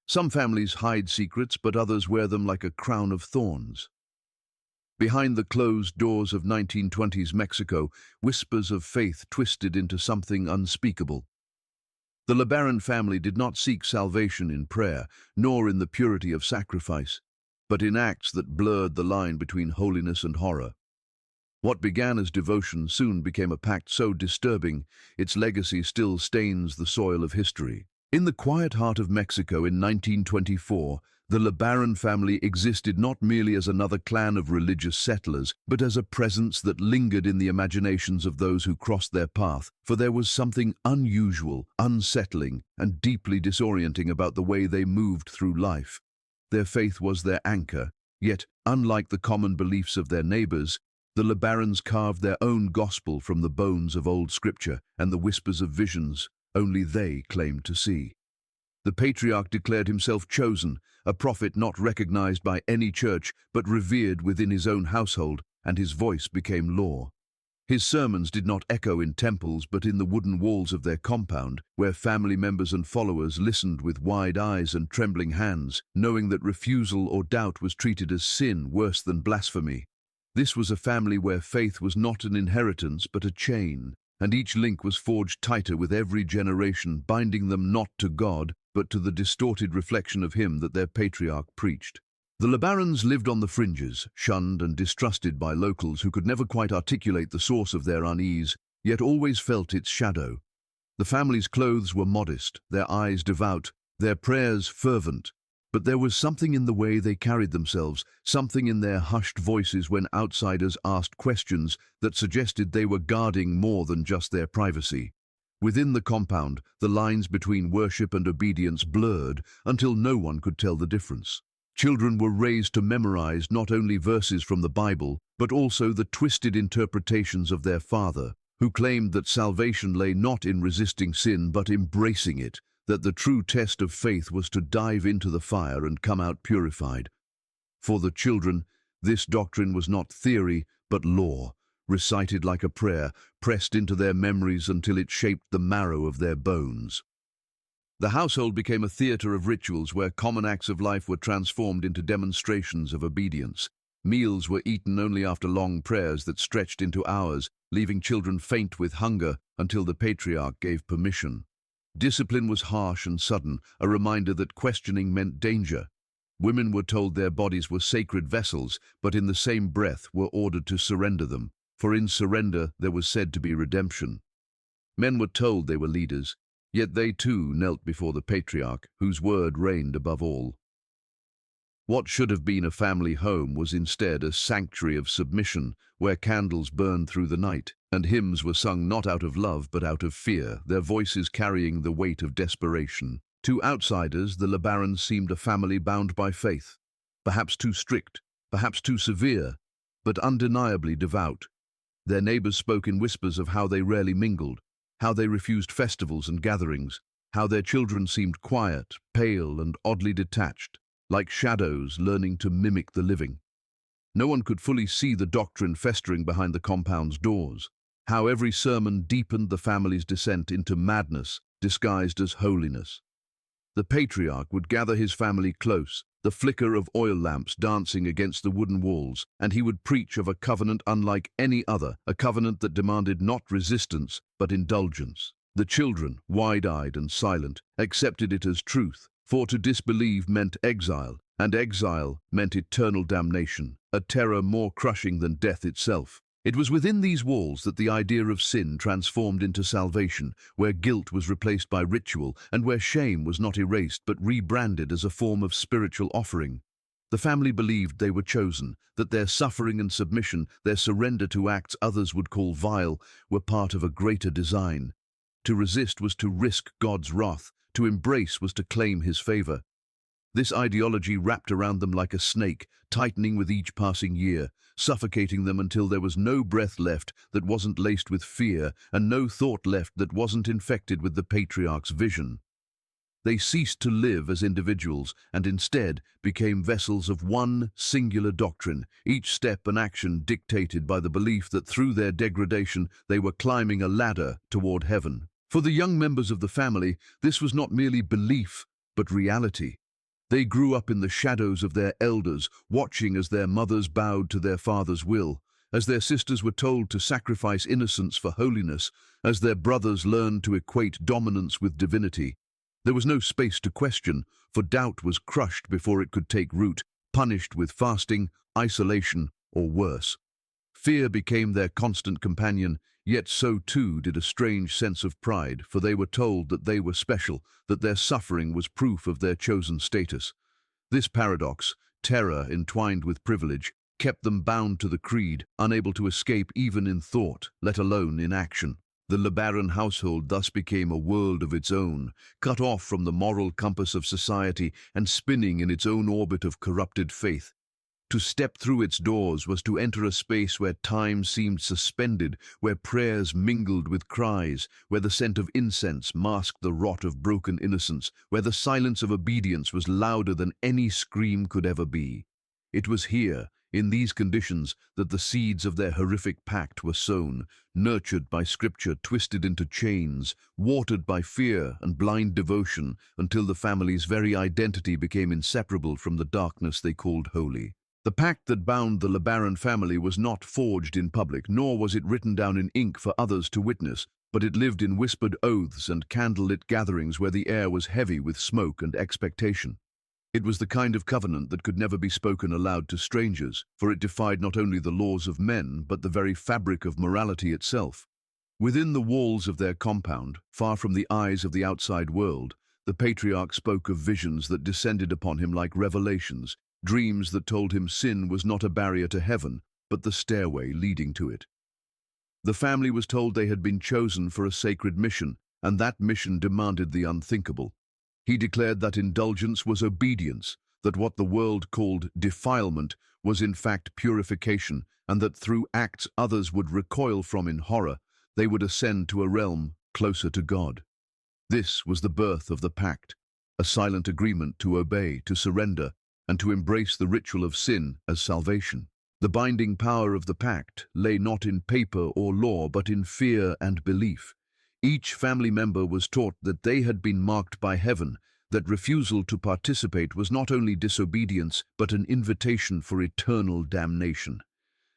Some families hide secrets, but others wear them like a crown of thorns. Behind the closed doors of 1920s Mexico, whispers of faith twisted into something unspeakable. The LeBaron family did not seek salvation in prayer, nor in the purity of sacrifice, but in acts that blurred the line between holiness and horror. What began as devotion soon became a pact so disturbing, its legacy still stains the soil of history. In the quiet heart of Mexico in 1924, the LeBaron family existed not merely as another clan of religious settlers, but as a presence that lingered in the imaginations of those who crossed their path, for there was something unusual, unsettling, and deeply disorienting about the way they moved through life. Their faith was their anchor, yet, unlike the common beliefs of their neighbors, the LeBarons carved their own gospel from the bones of old scripture and the whispers of visions only they claimed to see. The patriarch declared himself chosen, a prophet not recognized by any church but revered within his own household, and his voice became law. His sermons did not echo in temples but in the wooden walls of their compound, where family members and followers listened with wide eyes and trembling hands, knowing that refusal or doubt was treated as sin worse than blasphemy. This was a family where faith was not an inheritance but a chain, and each link was forged tighter with every generation, binding them not to God, but to the distorted reflection of him that their patriarch preached. The LeBarons lived on the fringes, shunned and distrusted by locals who could never quite articulate the source of their unease, yet always felt its shadow. The family's clothes were modest, their eyes devout, their prayers fervent, but there was something in the way they carried themselves, something in their hushed voices when outsiders asked questions that suggested they were guarding more than just their privacy. Within the compound, the lines between worship and obedience blurred until no one could tell the difference. Children were raised to memorize not only verses from the Bible, but also the twisted interpretations of their father, who claimed that salvation lay not in resisting sin but embracing it, that the true test of faith was to dive into the fire and come out purified. For the children, this doctrine was not theory but law, recited like a prayer, pressed into their memories until it shaped the marrow of their bones. The household became a theater of rituals where common acts of life were transformed into demonstrations of obedience. Meals were eaten only after long prayers that stretched into hours, leaving children faint with hunger until the patriarch gave permission. Discipline was harsh and sudden, a reminder that questioning meant danger. Women were told their bodies were sacred vessels, but in the same breath were ordered to surrender them, for in surrender there was said to be redemption. Men were told they were leaders, yet they too knelt before the patriarch, whose word reigned above all. What should have been a family home was instead a sanctuary of submission, where candles burned through the night, and hymns were sung not out of love but out of fear, their voices carrying the weight of desperation. To outsiders, the LeBarons seemed a family bound by faith, perhaps too strict, perhaps too severe, but undeniably devout. Their neighbors spoke in whispers of how they rarely mingled, how they refused festivals and gatherings, how their children seemed quiet, pale, and oddly detached, like shadows learning to mimic the living. No one could fully see the doctrine festering behind the compound's doors, how every sermon deepened the family's descent into madness disguised as holiness. The patriarch would gather his family close, the flicker of oil lamps dancing against the wooden walls, and he would preach of a covenant unlike any other, a covenant that demanded not resistance but indulgence. The children, wide-eyed and silent, accepted it as truth, for to disbelieve meant exile, and exile meant eternal damnation, a terror more crushing than death itself. It was within these walls that the idea of sin transformed into salvation, where guilt was replaced by ritual, and where shame was not erased but rebranded as a form of spiritual offering. The family believed they were chosen, that their suffering and submission, their surrender to acts others would call vile, were part of a greater design. To resist was to risk God's wrath, to embrace was to claim his favor. This ideology wrapped around them like a snake, tightening with each passing year, suffocating them until there was no breath left that wasn't laced with fear, and no thought left that wasn't infected with the patriarch's vision. They ceased to live as individuals and instead became vessels of one singular doctrine, each step and action dictated by the belief that through their degradation they were climbing a ladder toward heaven. For the young members of the family, this was not merely belief, but reality. They grew up in the shadows of their elders, watching as their mothers bowed to their father's will, as their sisters were told to sacrifice innocence for holiness, as their brothers learned to equate dominance with divinity. There was no space to question, for doubt was crushed before it could take root, punished with fasting, isolation, or worse. Fear became their constant companion, yet so too did a strange sense of pride, for they were told that they were special, that their suffering was proof of their chosen status. This paradox, terror entwined with privilege, kept them bound to the creed, unable to escape even in thought, let alone in action. The LeBaron household thus became a world of its own, cut off from the moral compass of society and spinning in its own orbit of corrupted faith. To step through its doors was to enter a space where time seemed suspended, where prayers mingled with cries, where the scent of incense masked the rot of broken innocence, where the silence of obedience was louder than any scream could ever be. It was here, in these conditions, that the seeds of their horrific pact were sown, nurtured by scripture, twisted into chains, watered by fear and blind devotion, until the family's very identity became inseparable from the darkness they called holy. The pact that bound the LeBaron family was not forged in public, nor was it written down in ink for others to witness, but it lived in whispered oaths and candlelit gatherings where the air was heavy with smoke and expectation. It was the kind of covenant that could never be spoken aloud to strangers, for it defied not only the laws of men, but the very fabric of morality itself. Within the walls of their compound, far from the eyes of the outside world, the patriarch spoke of visions that descended upon him like revelations, dreams that told him sin was not a barrier to heaven, but the stairway leading to it. The family was told they had been chosen for a sacred mission, and that mission demanded the unthinkable. He declared that indulgence was obedience, that what the world called defilement was in fact purification, and that through acts others would recoil from in horror, they would ascend to a realm closer to God. This was the birth of the pact, a silent agreement to obey, to surrender, and to embrace the ritual of sin as salvation. The binding power of the pact lay not in paper or law, but in fear and belief. Each family member was taught that they had been marked by heaven, that refusal to participate was not only disobedience, but an invitation for eternal damnation.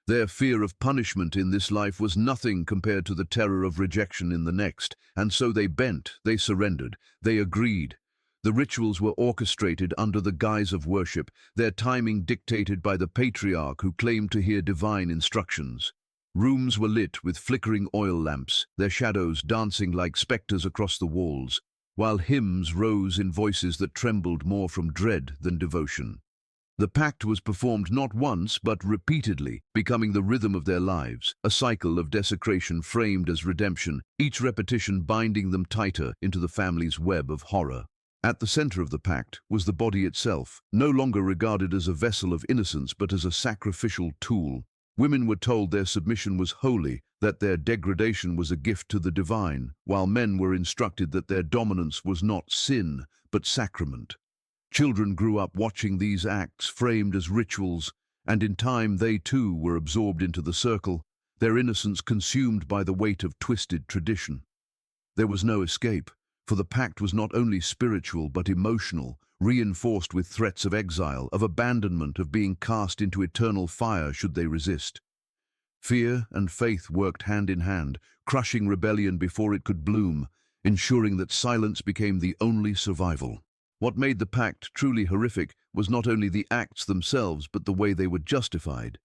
Their fear of punishment in this life was nothing compared to the terror of rejection in the next, and so they bent, they surrendered, they agreed. The rituals were orchestrated under the guise of worship, their timing dictated by the patriarch who claimed to hear divine instructions. Rooms were lit with flickering oil lamps, their shadows dancing like specters across the walls, while hymns rose in voices that trembled more from dread than devotion. The pact was performed not once but repeatedly, becoming the rhythm of their lives, a cycle of desecration framed as redemption, each repetition binding them tighter into the family's web of horror. At the center of the pact was the body itself, no longer regarded as a vessel of innocence but as a sacrificial tool. Women were told their submission was holy, that their degradation was a gift to the divine, while men were instructed that their dominance was not sin, but sacrament. Children grew up watching these acts framed as rituals, and in time they too were absorbed into the circle, their innocence consumed by the weight of twisted tradition. There was no escape, for the pact was not only spiritual but emotional, reinforced with threats of exile, of abandonment, of being cast into eternal fire should they resist. Fear and faith worked hand in hand, crushing rebellion before it could bloom, ensuring that silence became the only survival. What made the pact truly horrific was not only the acts themselves but the way they were justified.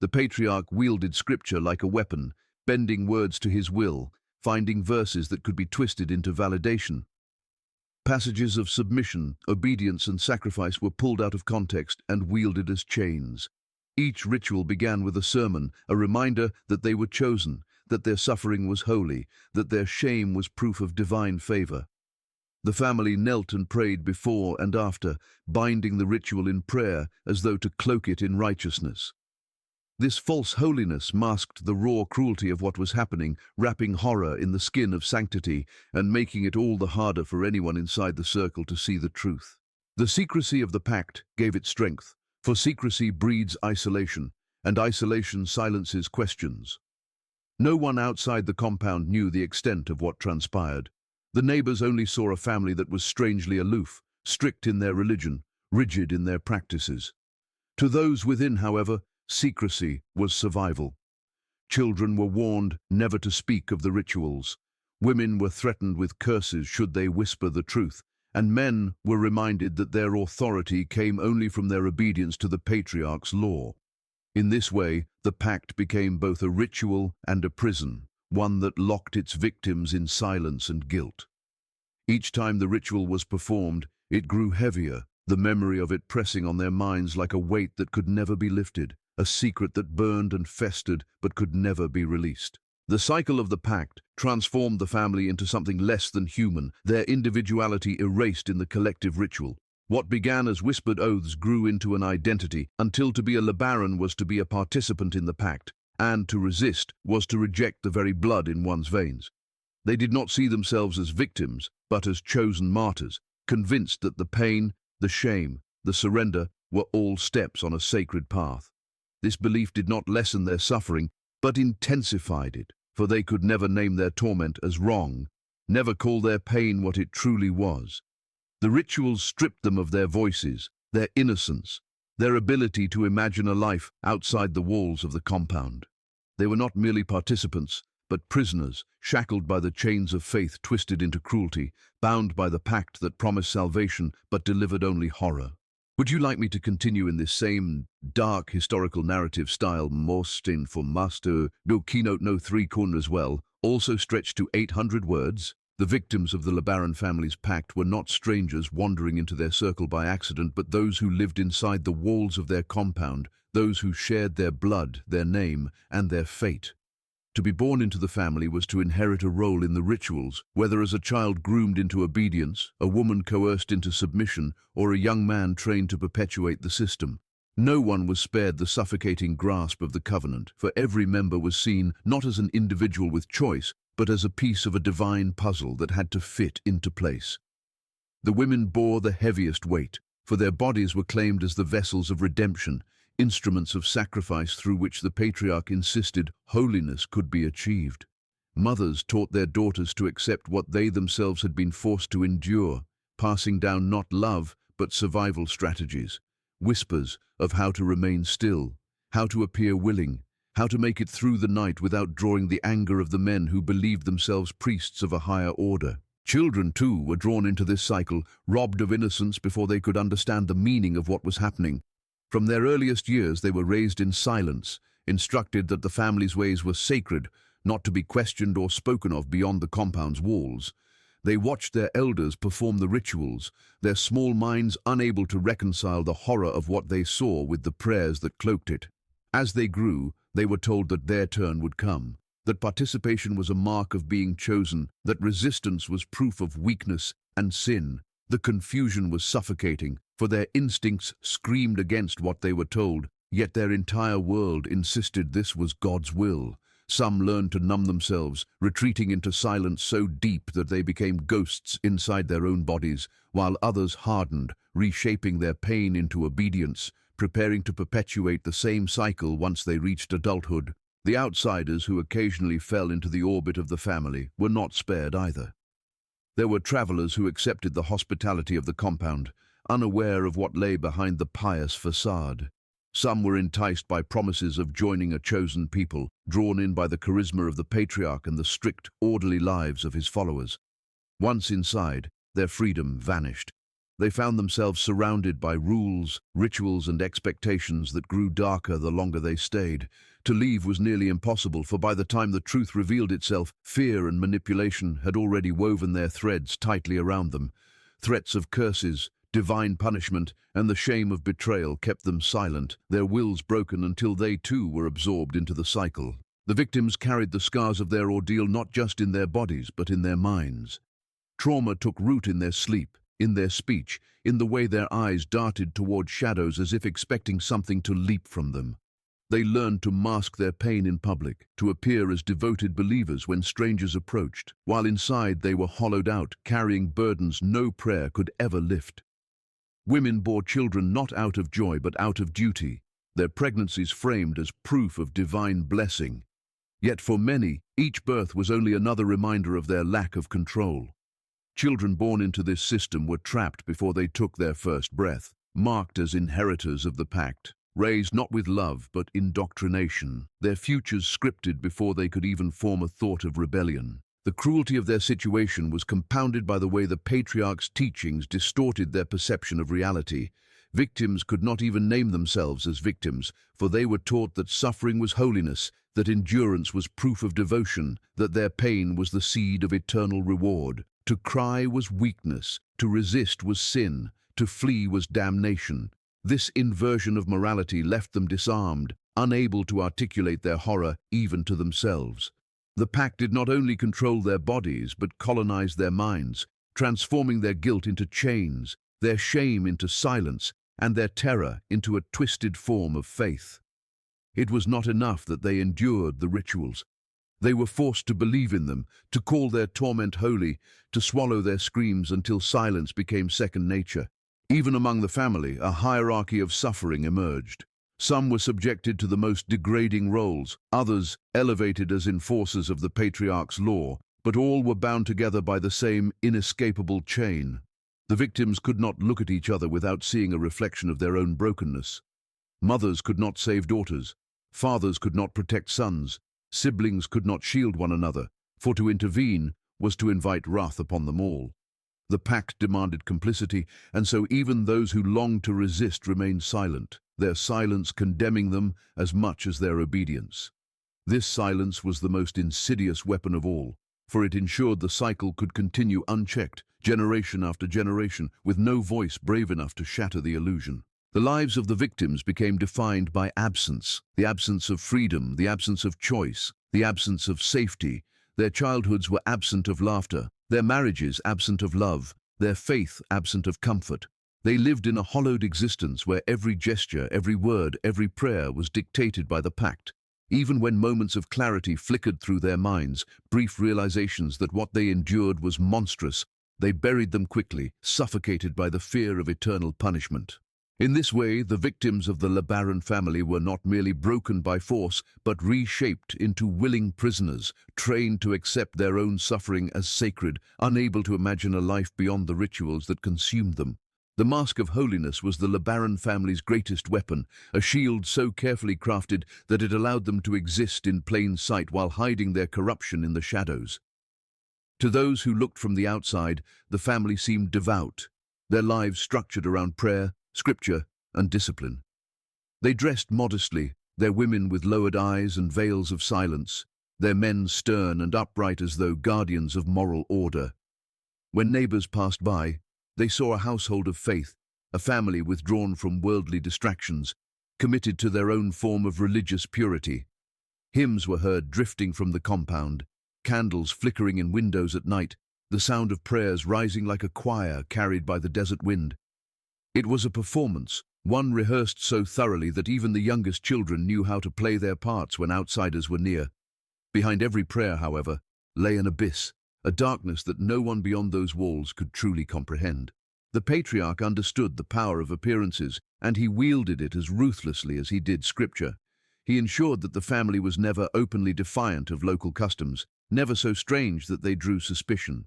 The patriarch wielded scripture like a weapon, bending words to his will, finding verses that could be twisted into validation. Passages of submission, obedience, and sacrifice were pulled out of context and wielded as chains. Each ritual began with a sermon, a reminder that they were chosen, that their suffering was holy, that their shame was proof of divine favor. The family knelt and prayed before and after, binding the ritual in prayer as though to cloak it in righteousness. This false holiness masked the raw cruelty of what was happening, wrapping horror in the skin of sanctity and making it all the harder for anyone inside the circle to see the truth. The secrecy of the pact gave it strength, for secrecy breeds isolation, and isolation silences questions. No one outside the compound knew the extent of what transpired. The neighbors only saw a family that was strangely aloof, strict in their religion, rigid in their practices. To those within, however, secrecy was survival. Children were warned never to speak of the rituals. Women were threatened with curses should they whisper the truth, and men were reminded that their authority came only from their obedience to the patriarch's law. In this way, the pact became both a ritual and a prison, one that locked its victims in silence and guilt. Each time the ritual was performed, it grew heavier, the memory of it pressing on their minds like a weight that could never be lifted, a secret that burned and festered but could never be released. The cycle of the pact transformed the family into something less than human, their individuality erased in the collective ritual. What began as whispered oaths grew into an identity, until to be a LeBaron was to be a participant in the pact, and to resist was to reject the very blood in one's veins. They did not see themselves as victims, but as chosen martyrs, convinced that the pain, the shame, the surrender were all steps on a sacred path. This belief did not lessen their suffering, but intensified it, for they could never name their torment as wrong, never call their pain what it truly was. The rituals stripped them of their voices, their innocence, their ability to imagine a life outside the walls of the compound. They were not merely participants, but prisoners, shackled by the chains of faith twisted into cruelty, bound by the pact that promised salvation but delivered only horror. Would you like me to continue in this same dark historical narrative style? Most informasto no keynote no 3 corners well, also stretched to 800 words. The victims of the LeBaron family's pact were not strangers wandering into their circle by accident, but those who lived inside the walls of their compound, those who shared their blood, their name, and their fate. To be born into the family was to inherit a role in the rituals, whether as a child groomed into obedience, a woman coerced into submission, or a young man trained to perpetuate the system. No one was spared the suffocating grasp of the covenant, for every member was seen not as an individual with choice, but as a piece of a divine puzzle that had to fit into place. The women bore the heaviest weight, for their bodies were claimed as the vessels of redemption, instruments of sacrifice through which the patriarch insisted holiness could be achieved. Mothers taught their daughters to accept what they themselves had been forced to endure, passing down not love, but survival strategies, whispers of how to remain still, how to appear willing, how to make it through the night without drawing the anger of the men who believed themselves priests of a higher order. Children, too, were drawn into this cycle, robbed of innocence before they could understand the meaning of what was happening. From their earliest years, they were raised in silence, instructed that the family's ways were sacred, not to be questioned or spoken of beyond the compound's walls. They watched their elders perform the rituals, their small minds unable to reconcile the horror of what they saw with the prayers that cloaked it. As they grew, they were told that their turn would come, that participation was a mark of being chosen, that resistance was proof of weakness and sin. The confusion was suffocating, for their instincts screamed against what they were told, yet their entire world insisted this was God's will. Some learned to numb themselves, retreating into silence so deep that they became ghosts inside their own bodies, while others hardened, reshaping their pain into obedience, preparing to perpetuate the same cycle once they reached adulthood. The outsiders who occasionally fell into the orbit of the family were not spared either. There were travelers who accepted the hospitality of the compound, unaware of what lay behind the pious facade. Some were enticed by promises of joining a chosen people, drawn in by the charisma of the patriarch and the strict, orderly lives of his followers. Once inside, their freedom vanished. They found themselves surrounded by rules, rituals, and expectations that grew darker the longer they stayed. To leave was nearly impossible, for by the time the truth revealed itself, fear and manipulation had already woven their threads tightly around them. Threats of curses, divine punishment, and the shame of betrayal kept them silent, their wills broken until they too were absorbed into the cycle. The victims carried the scars of their ordeal not just in their bodies, but in their minds. Trauma took root in their sleep, in their speech, in the way their eyes darted toward shadows as if expecting something to leap from them. They learned to mask their pain in public, to appear as devoted believers when strangers approached, while inside they were hollowed out, carrying burdens no prayer could ever lift. Women bore children not out of joy but out of duty, their pregnancies framed as proof of divine blessing. Yet for many, each birth was only another reminder of their lack of control. Children born into this system were trapped before they took their first breath. marked as inheritors of the Pact, raised not with love but indoctrination, their futures scripted before they could even form a thought of rebellion. The cruelty of their situation was compounded by the way the patriarch's teachings distorted their perception of reality. Victims could not even name themselves as victims, for they were taught that suffering was holiness, that endurance was proof of devotion, that their pain was the seed of eternal reward. To cry was weakness, to resist was sin, to flee was damnation. This inversion of morality left them disarmed, unable to articulate their horror even to themselves. The Pact did not only control their bodies but colonized their minds, transforming their guilt into chains, their shame into silence, and their terror into a twisted form of faith. It was not enough that they endured the rituals. They were forced to believe in them, to call their torment holy, to swallow their screams until silence became second nature. Even among the family, a hierarchy of suffering emerged. Some were subjected to the most degrading roles, others elevated as enforcers of the patriarch's law, but all were bound together by the same inescapable chain. The victims could not look at each other without seeing a reflection of their own brokenness. Mothers could not save daughters, fathers could not protect sons, siblings could not shield one another, for to intervene was to invite wrath upon them all. The Pact demanded complicity, and so even those who longed to resist remained silent, their silence condemning them as much as their obedience. This silence was the most insidious weapon of all, for it ensured the cycle could continue unchecked, generation after generation, with no voice brave enough to shatter the illusion. The lives of the victims became defined by absence, the absence of freedom, the absence of choice, the absence of safety. Their childhoods were absent of laughter, their marriages absent of love, their faith absent of comfort. They lived in a hollowed existence where every gesture, every word, every prayer was dictated by the Pact. Even when moments of clarity flickered through their minds, brief realizations that what they endured was monstrous, they buried them quickly, suffocated by the fear of eternal punishment. In this way, the victims of the LeBaron family were not merely broken by force, but reshaped into willing prisoners, trained to accept their own suffering as sacred, unable to imagine a life beyond the rituals that consumed them. The mask of holiness was the LeBaron family's greatest weapon, a shield so carefully crafted that it allowed them to exist in plain sight while hiding their corruption in the shadows. To those who looked from the outside, the family seemed devout, their lives structured around prayer, scripture, and discipline. They dressed modestly, their women with lowered eyes and veils of silence, their men stern and upright as though guardians of moral order. When neighbors passed by, they saw a household of faith, a family withdrawn from worldly distractions, committed to their own form of religious purity. Hymns were heard drifting from the compound, candles flickering in windows at night, the sound of prayers rising like a choir carried by the desert wind. It was a performance, one rehearsed so thoroughly that even the youngest children knew how to play their parts when outsiders were near. Behind every prayer, however, lay an abyss, a darkness that no one beyond those walls could truly comprehend. The patriarch understood the power of appearances, and he wielded it as ruthlessly as he did scripture. He ensured that the family was never openly defiant of local customs, never so strange that they drew suspicion.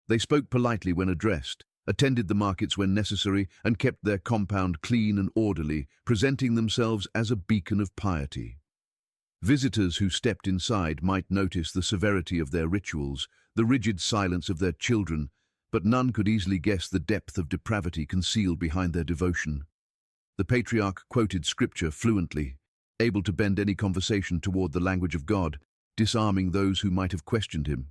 They spoke politely when addressed, attended the markets when necessary, and kept their compound clean and orderly, presenting themselves as a beacon of piety. Visitors who stepped inside might notice the severity of their rituals, the rigid silence of their children, but none could easily guess the depth of depravity concealed behind their devotion. The patriarch quoted scripture fluently, able to bend any conversation toward the language of God, disarming those who might have questioned him.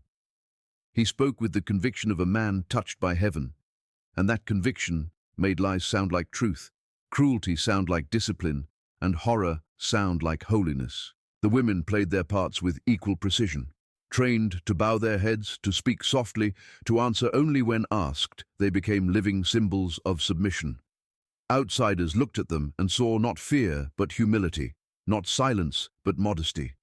He spoke with the conviction of a man touched by heaven, and that conviction made lies sound like truth, cruelty sound like discipline, and horror sound like holiness. The women played their parts with equal precision. Trained to bow their heads, to speak softly, to answer only when asked, they became living symbols of submission. Outsiders looked at them and saw not fear but humility, not silence but modesty.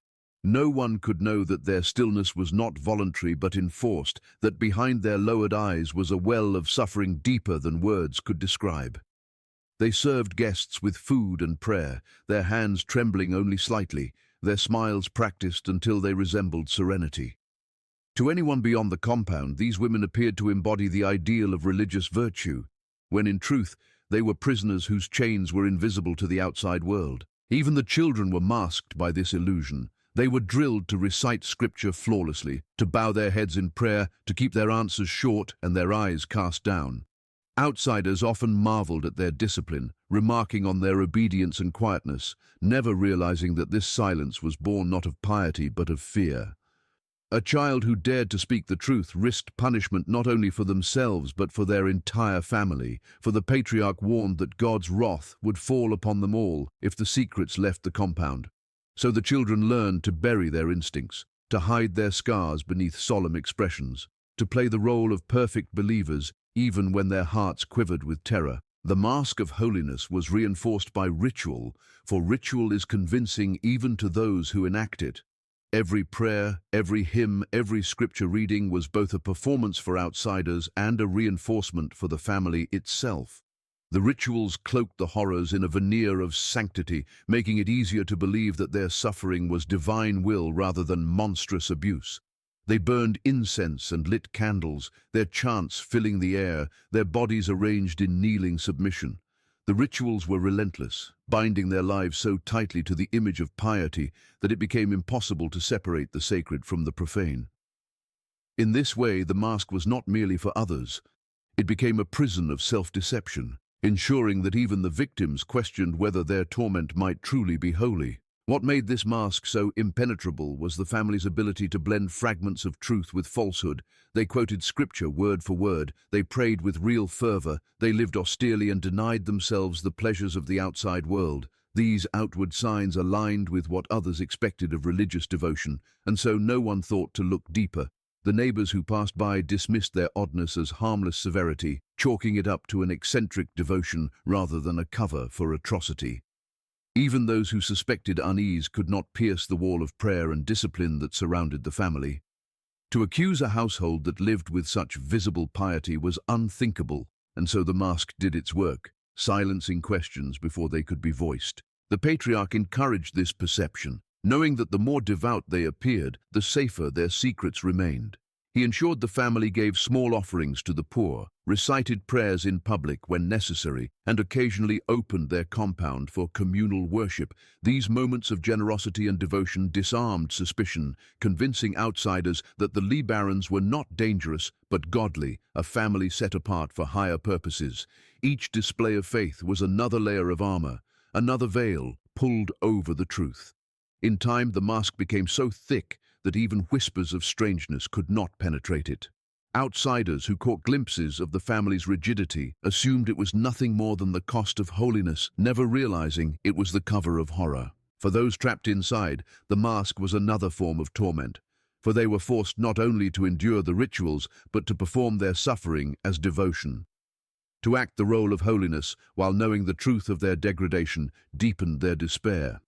No one could know that their stillness was not voluntary but enforced, that behind their lowered eyes was a well of suffering deeper than words could describe. They served guests with food and prayer, their hands trembling only slightly, their smiles practiced until they resembled serenity. To anyone beyond the compound, these women appeared to embody the ideal of religious virtue, when in truth They were prisoners whose chains were invisible to the outside world. Even the children were masked by this illusion. They were drilled to recite scripture flawlessly, to bow their heads in prayer, to keep their answers short and their eyes cast down. Outsiders often marveled at their discipline, remarking on their obedience and quietness, never realizing that this silence was born not of piety but of fear. A child who dared to speak the truth risked punishment not only for themselves but for their entire family, for the patriarch warned that God's wrath would fall upon them all if the secrets left the compound. So the children learned to bury their instincts, to hide their scars beneath solemn expressions, to play the role of perfect believers even when their hearts quivered with terror. The mask of holiness was reinforced by ritual, for ritual is convincing even to those who enact it. Every prayer, every hymn, every scripture reading was both a performance for outsiders and a reinforcement for the family itself. The rituals cloaked the horrors in a veneer of sanctity, making it easier to believe that their suffering was divine will rather than monstrous abuse. They burned incense and lit candles, their chants filling the air, their bodies arranged in kneeling submission. The rituals were relentless, binding their lives so tightly to the image of piety that it became impossible to separate the sacred from the profane. In this way, the mask was not merely for others. It became a prison of self-deception, ensuring that even the victims questioned whether their torment might truly be holy. What made this mask so impenetrable was the family's ability to blend fragments of truth with falsehood. They quoted scripture word for word, they prayed with real fervor, they lived austerely and denied themselves the pleasures of the outside world. These outward signs aligned with what others expected of religious devotion, and so no one thought to look deeper. The neighbors who passed by dismissed their oddness as harmless severity, chalking it up to an eccentric devotion rather than a cover for atrocity. Even those who suspected unease could not pierce the wall of prayer and discipline that surrounded the family. To accuse a household that lived with such visible piety was unthinkable, and so the mask did its work, silencing questions before they could be voiced. The patriarch encouraged this perception, knowing that the more devout they appeared, the safer their secrets remained. He ensured the family gave small offerings to the poor, recited prayers in public when necessary, and occasionally opened their compound for communal worship. These moments of generosity and devotion disarmed suspicion, convincing outsiders that the LeBarons were not dangerous but godly, a family set apart for higher purposes. Each display of faith was another layer of armor, another veil pulled over the truth. In time, the mask became so thick that even whispers of strangeness could not penetrate it. Outsiders who caught glimpses of the family's rigidity assumed it was nothing more than the cost of holiness, never realizing it was the cover of horror. For those trapped inside, the mask was another form of torment, for they were forced not only to endure the rituals, but to perform their suffering as devotion. To act the role of holiness while knowing the truth of their degradation deepened their despair.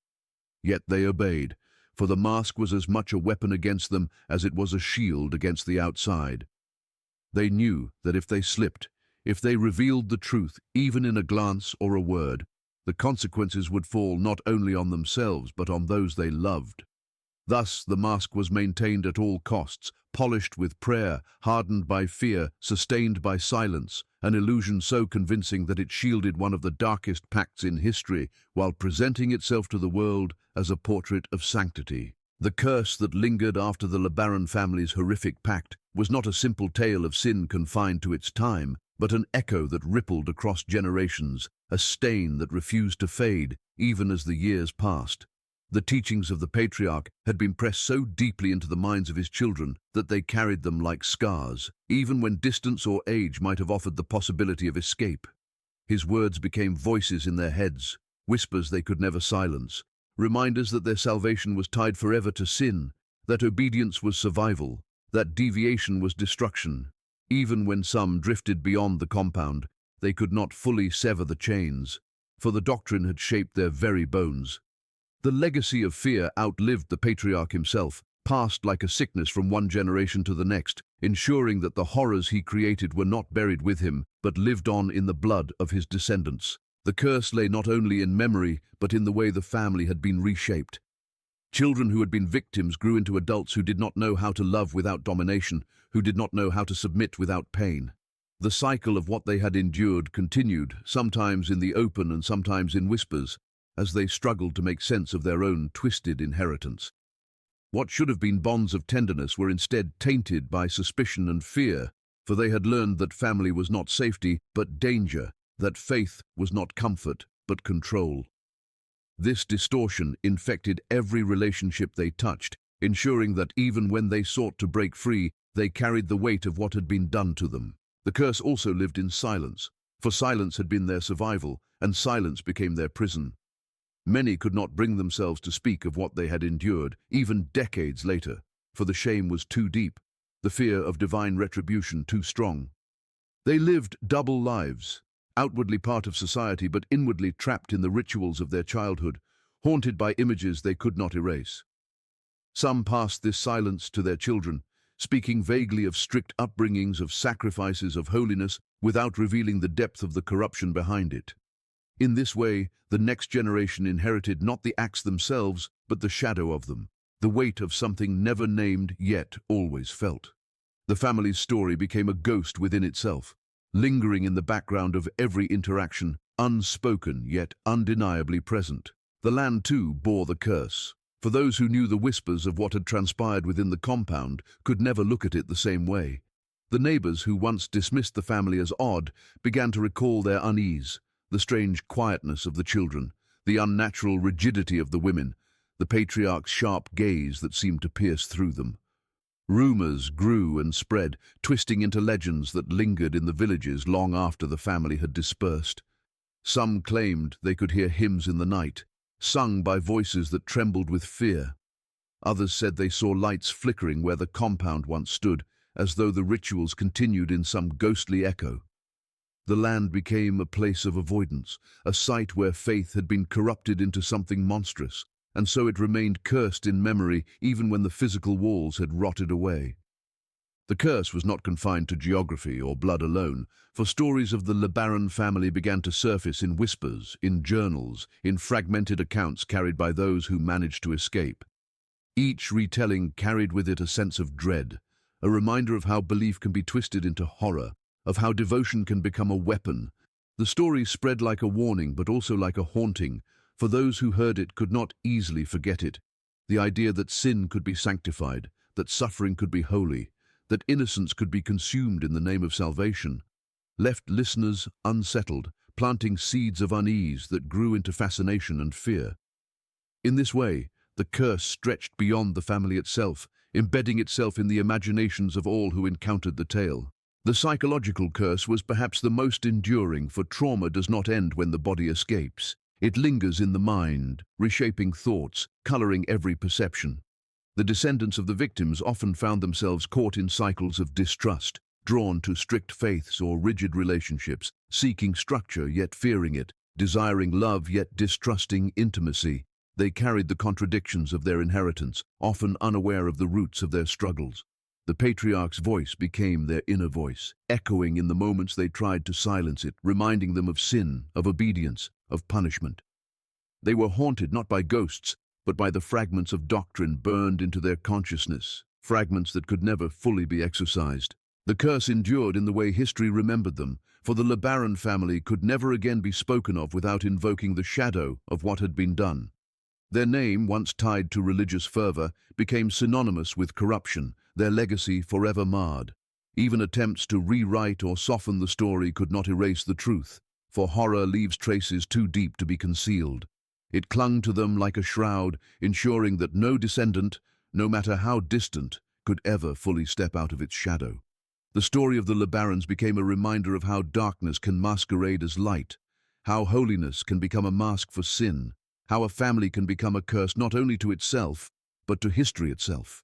Yet they obeyed, for the mask was as much a weapon against them as it was a shield against the outside. They knew that if they slipped, if they revealed the truth, even in a glance or a word, the consequences would fall not only on themselves but on those they loved. Thus the mask was maintained at all costs, polished with prayer, hardened by fear, sustained by silence, an illusion so convincing that it shielded one of the darkest pacts in history while presenting itself to the world as a portrait of sanctity. The curse that lingered after the LeBaron family's horrific pact was not a simple tale of sin confined to its time, but an echo that rippled across generations, a stain that refused to fade even as the years passed. The teachings of the patriarch had been pressed so deeply into the minds of his children that they carried them like scars, even when distance or age might have offered the possibility of escape. His words became voices in their heads, whispers they could never silence, reminders that their salvation was tied forever to sin, that obedience was survival, that deviation was destruction. Even when some drifted beyond the compound, they could not fully sever the chains, for the doctrine had shaped their very bones. The legacy of fear outlived the patriarch himself, passed like a sickness from one generation to the next, ensuring that the horrors he created were not buried with him, but lived on in the blood of his descendants. The curse lay not only in memory, but in the way the family had been reshaped. Children who had been victims grew into adults who did not know how to love without domination, who did not know how to submit without pain. The cycle of what they had endured continued, sometimes in the open and sometimes in whispers, as they struggled to make sense of their own twisted inheritance. What should have been bonds of tenderness were instead tainted by suspicion and fear, for they had learned that family was not safety, but danger, that faith was not comfort, but control. This distortion infected every relationship they touched, ensuring that even when they sought to break free, they carried the weight of what had been done to them. The curse also lived in silence, for silence had been their survival, and silence became their prison. Many could not bring themselves to speak of what they had endured, even decades later, for the shame was too deep, the fear of divine retribution too strong. They lived double lives, outwardly part of society but inwardly trapped in the rituals of their childhood, haunted by images they could not erase. Some passed this silence to their children, speaking vaguely of strict upbringings, of sacrifices, of holiness, without revealing the depth of the corruption behind it. In this way, the next generation inherited not the acts themselves, but the shadow of them, the weight of something never named yet always felt. The family's story became a ghost within itself, lingering in the background of every interaction, unspoken yet undeniably present. The land, too, bore the curse. For those who knew the whispers of what had transpired within the compound could never look at it the same way. The neighbors who once dismissed the family as odd began to recall their unease, the strange quietness of the children, the unnatural rigidity of the women, the patriarch's sharp gaze that seemed to pierce through them. Rumors grew and spread, twisting into legends that lingered in the villages long after the family had dispersed. Some claimed they could hear hymns in the night, sung by voices that trembled with fear. Others said they saw lights flickering where the compound once stood, as though the rituals continued in some ghostly echo. The land became a place of avoidance, a site where faith had been corrupted into something monstrous, and so it remained cursed in memory even when the physical walls had rotted away. The curse was not confined to geography or blood alone, for stories of the LeBaron family began to surface in whispers, in journals, in fragmented accounts carried by those who managed to escape. Each retelling carried with it a sense of dread, a reminder of how belief can be twisted into horror, of how devotion can become a weapon. The story spread like a warning, but also like a haunting, for those who heard it could not easily forget it. The idea that sin could be sanctified, that suffering could be holy, that innocence could be consumed in the name of salvation, left listeners unsettled, planting seeds of unease that grew into fascination and fear. In this way, the curse stretched beyond the family itself, embedding itself in the imaginations of all who encountered the tale. The psychological curse was perhaps the most enduring, for trauma does not end when the body escapes. It lingers in the mind, reshaping thoughts, coloring every perception. The descendants of the victims often found themselves caught in cycles of distrust, drawn to strict faiths or rigid relationships, seeking structure yet fearing it, desiring love yet distrusting intimacy. They carried the contradictions of their inheritance, often unaware of the roots of their struggles. The patriarch's voice became their inner voice, echoing in the moments they tried to silence it, reminding them of sin, of obedience, of punishment. They were haunted not by ghosts, but by the fragments of doctrine burned into their consciousness, fragments that could never fully be exorcised. The curse endured in the way history remembered them, for the LeBaron family could never again be spoken of without invoking the shadow of what had been done. Their name, once tied to religious fervor, became synonymous with corruption, their legacy forever marred. Even attempts to rewrite or soften the story could not erase the truth, for horror leaves traces too deep to be concealed. It clung to them like a shroud, ensuring that no descendant, no matter how distant, could ever fully step out of its shadow. The story of the LeBarons became a reminder of how darkness can masquerade as light, how holiness can become a mask for sin, how a family can become a curse not only to itself, but to history itself.